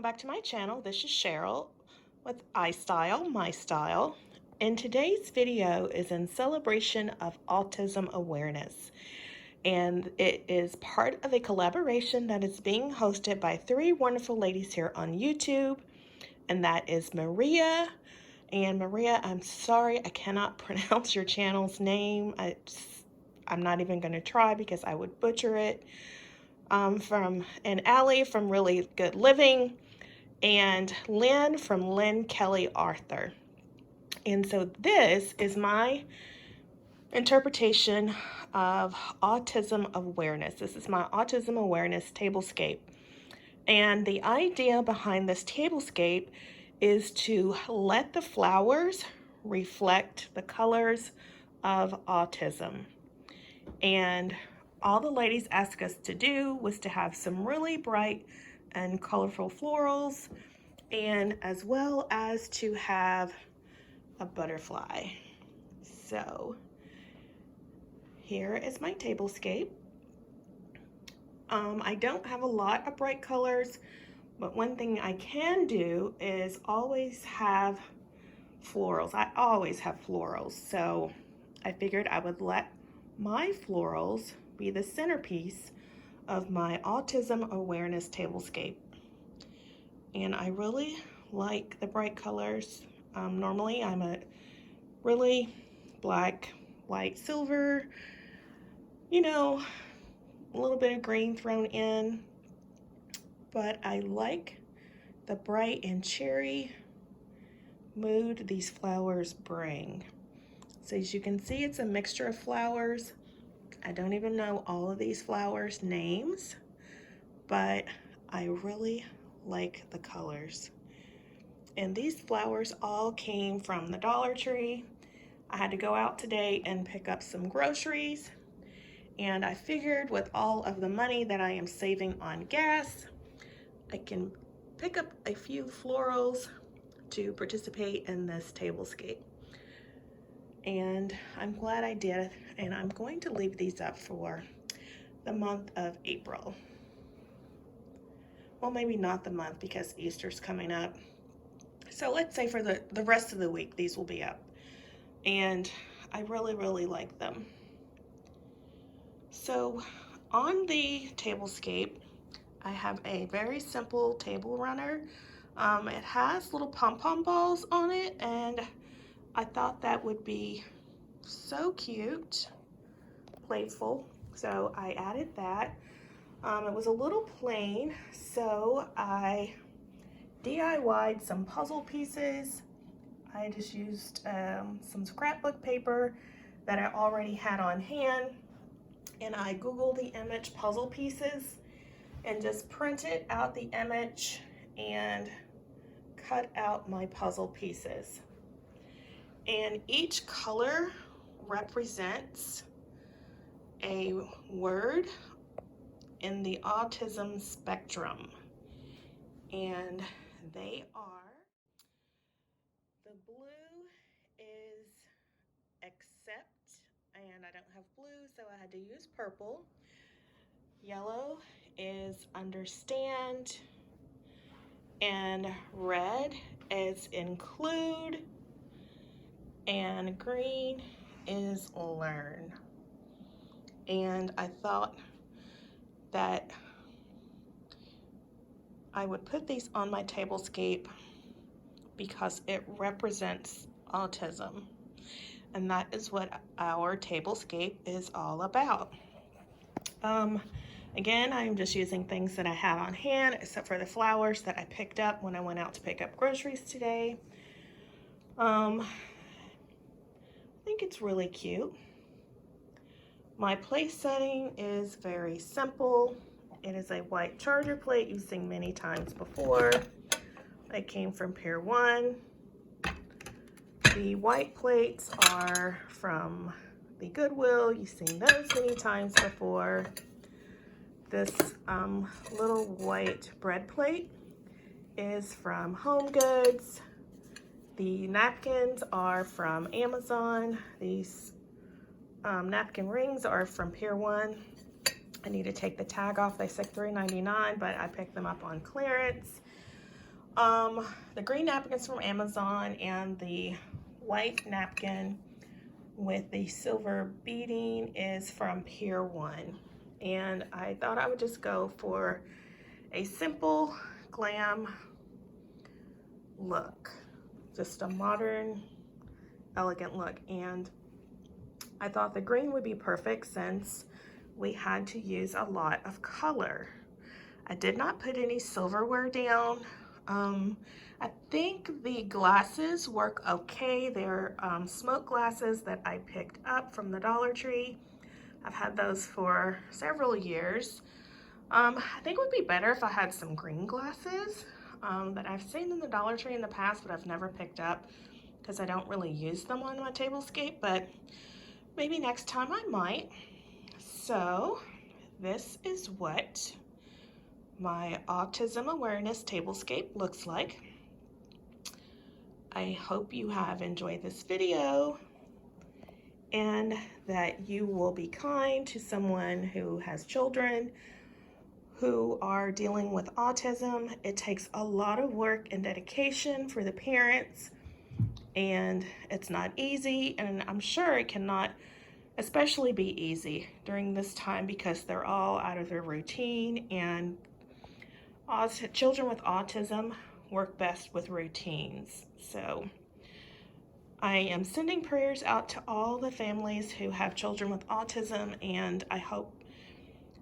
welcome back to my channel. This is Cheryl with iSTYLEMYSTYLE, and today's video is in celebration of Autism Awareness, and it is part of a collaboration that is being hosted by three wonderful ladies here on YouTube, and that is Maria. And Maria, I'm sorry I cannot pronounce your channel's name. I'm not even going to try because I would butcher it. From an Allie from Really Good Living, and Lynn from LynnKelleyAuthor. And so this is my interpretation of Autism Awareness. This is my Autism Awareness tablescape. And the idea behind this tablescape is to let the flowers reflect the colors of autism. And all the ladies asked us to do was to have some really bright and colorful florals, and as well as to have a butterfly. So here is my tablescape. I don't have a lot of bright colors, but one thing I can do is always have florals. I always have florals, so I figured I would let my florals be the centerpiece of my Autism Awareness tablescape. And I really like the bright colors. Normally I'm a really black, white, silver, you know, a little bit of green thrown in, but I like the bright and cherry mood these flowers bring. So as you can see, it's a mixture of flowers. I don't even know all of these flowers' names, but I really like the colors. And these flowers all came from the Dollar Tree. I had to go out today and pick up some groceries, and I figured with all of the money that I am saving on gas, I can pick up a few florals to participate in this tablescape. And I'm glad I did, and I'm going to leave these up for the month of April. Well, maybe not the month because Easter's coming up. So let's say for the rest of the week, these will be up. And I really, really like them. So on the tablescape, I have a very simple table runner. It has little pom-pom balls on it, and I thought that would be so cute, playful, so I added that. It was a little plain, so I DIY'd some puzzle pieces. I just used some scrapbook paper that I already had on hand, and I Googled the image puzzle pieces and just printed out the image and cut out my puzzle pieces. And each color represents a word in the autism spectrum, and they are, the blue is accept, and I don't have blue, so I had to use purple. Yellow is understand, and red is include, and green is learn. And I thought that I would put these on my tablescape because it represents autism, and that is what our tablescape is all about. Again, I'm just using things that I have on hand, except for the flowers that I picked up when I went out to pick up groceries today. I think it's really cute. My place setting is very simple. It is a white charger plate you've seen many times before. It came from Pier 1. The white plates are from the Goodwill. You've seen those many times before. This little white bread plate is from Home Goods. The napkins are from Amazon. These napkin rings are from Pier 1. I need to take the tag off. They say $3.99, but I picked them up on clearance. The green napkins from Amazon and the white napkin with the silver beading is from Pier 1. And I thought I would just go for a simple glam look, just a modern, elegant look. And I thought the green would be perfect since we had to use a lot of color. I did not put any silverware down. I think the glasses work okay. They're smoke glasses that I picked up from the Dollar Tree. I've had those for several years. I think it would be better if I had some green glasses that I've seen in the Dollar Tree in the past, but I've never picked up because I don't really use them on my Tablescape, but maybe next time I might. So this is what my Autism Awareness Tablescape looks like. I hope you have enjoyed this video and that you will be kind to someone who has children who are dealing with autism. It takes a lot of work and dedication for the parents, and it's not easy, and I'm sure it cannot especially be easy during this time because they're all out of their routine, and children with autism work best with routines. So I am sending prayers out to all the families who have children with autism, and I hope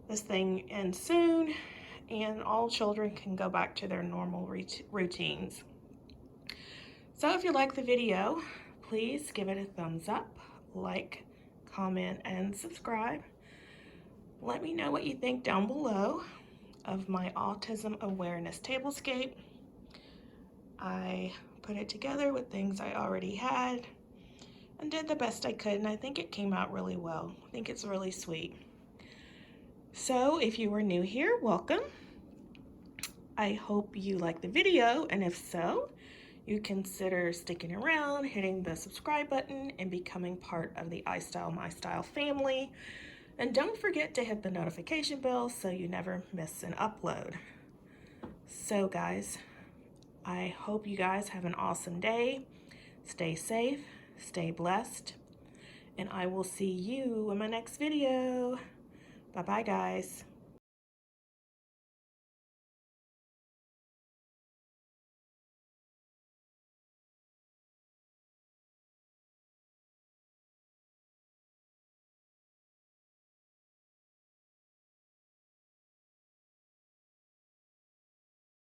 this thing ends soon and all children can go back to their normal routines. So if you like the video, please give it a thumbs up, like, comment, and subscribe. Let me know what you think down below of my Autism Awareness Tablescape. I put it together with things I already had and did the best I could, and I think it came out really well. I think it's really sweet. So if you are new here, welcome. I hope you like the video, and if so, you consider sticking around, hitting the subscribe button, and becoming part of the iSTYLEMYSTYLE family. And don't forget to hit the notification bell so you never miss an upload. So guys, I hope you guys have an awesome day. Stay safe, stay blessed, and I will see you in my next video. Bye-bye, guys.